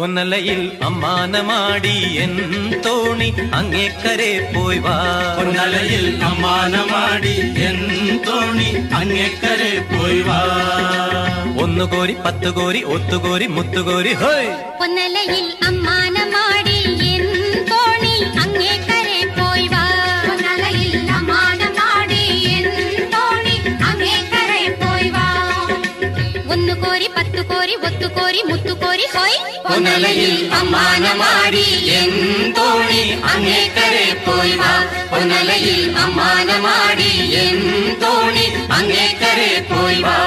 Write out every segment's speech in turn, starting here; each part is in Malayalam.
പൊന്നലയിൽ അമ്മാനമാടി എൻ തോണി അങ്ങേക്കരെ പോയി വാ. പൊന്നലയിൽ അമ്മാനമാടി എൻ തോണി അങ്ങേക്കരെ പോയി വാ. ഒന്നുകോരി പത്തുകോരി ഒത്തുകോരി മുത്തുകോരി ഹോയ്. പൊന്നലയിൽ അമ്മാനമാടി എൻ തോണി അങ്ങേക്കരെ പോയി വാ. പൊന്നലയിൽ അമ്മാനമാടി എൻ തോണി അങ്ങേക്കരെ പോയി വാ. ഒന്നുകോരി പത്തുകോരി ഒത്തുകോരി മുത്തുകോരി ഹോയ്. പൊന്നലയിൽ അമ്മാനമാടി എൻ തോണി അങ്ങേക്കരെ പോയി വാ. പൊന്നലയിൽ അമ്മാനമാടി എൻ തോണി അങ്ങേക്കരെ പോയി വാ.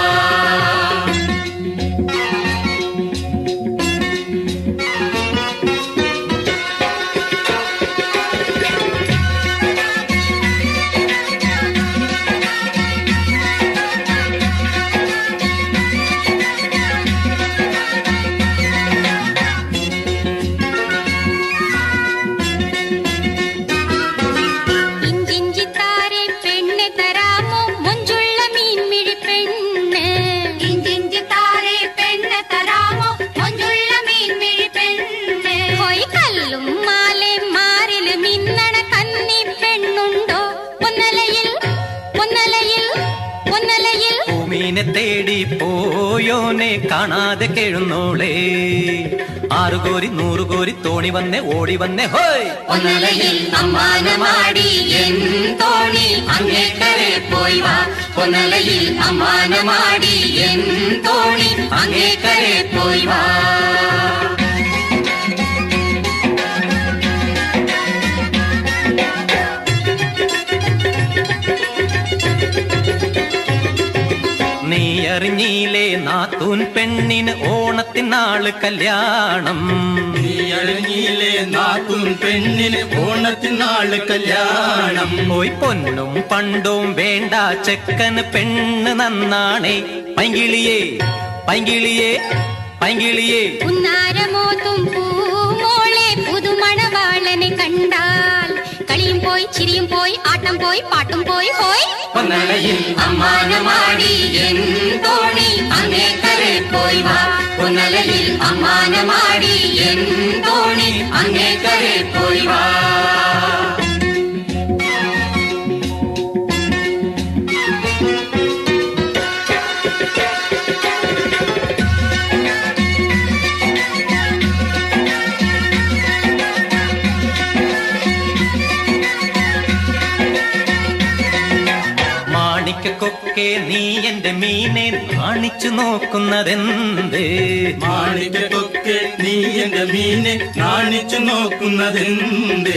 മീനെ തേടി പോയോനെ കാണാതെ കേഴുന്നോളേ. 6 കോരി 100 കോരി തോണി വന്നേ ഓടി വന്നേ ഹോയ്. പൊന്നലയിൽ അമ്മാനമാടി എൻ തോണി അങ്ങേക്കരെ പോയി വാ. പൊന്നലയിൽ അമ്മാനമാടി എൻ തോണി അങ്ങേക്കരെ പോയി വാ. നീ അറിഞ്ഞില്ലേ നാത്തൂൻ പെണ്ണിന് ഓണത്തിനാള് കല്യാണം. നീ അറിഞ്ഞില്ലേ നാത്തൂൻ പെണ്ണിന് ഓണത്തിനാള് കല്യാണം. പോയി പൊന്നും പണ്ടും വേണ്ട ചെക്കന് പെണ്ണ് നന്നാണേ. പൈങ്കിളിയേ പൈങ്കിളിയേ പൈങ്കിളിയേ ഉന്നാരമോതും പൂമോളെ പുതുമണവാളനെ കണ്ടാൽ കളിയും പോയി ചിരിയും പോയി ആട്ടം പോയി പാട്ടും പോയി ഹോയ്. പൊന്നലയിൽ അമ്മാനമാടി എൻ തോണി അങ്ങേക്കരെ പോയി വാ. പൊന്നലയിൽ അമ്മാനമാടി എൻ തോണി അങ്ങേക്കരെ പോയി വാ. മാണിക്കൊക്കെ നീ എന്റെ മീനെ കാണിച്ചു നോക്കുന്നതെന്ത്? മാണിക്കൊക്കെ നീ എന്റെ മീനെ കാണിച്ചു നോക്കുന്നതെന്ത്?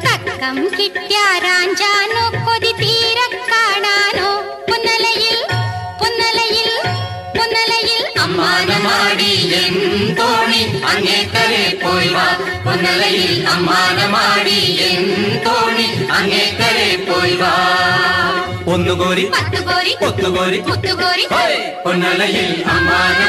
തക്കം കിട്ടിയാരാഞ്ചാനോ കൊതി തീരെ കാണാനോ. പൊന്നലയിൽ പൊന്നലയിൽ പൊന്നലയിൽ അമ്മാനമാടി എൻ തോണി അങ്ങേക്കരെ പോയി വാ. പൊന്നലയിൽ അമ്മാനമാടി എൻ തോണി അങ്ങേക്കരെ പോയി വാ. ഒന്നുകോരി പത്തുകോരി ഒത്തുകോരി മുത്തുകോരി പൊന്നലയിൽ അമ്മാന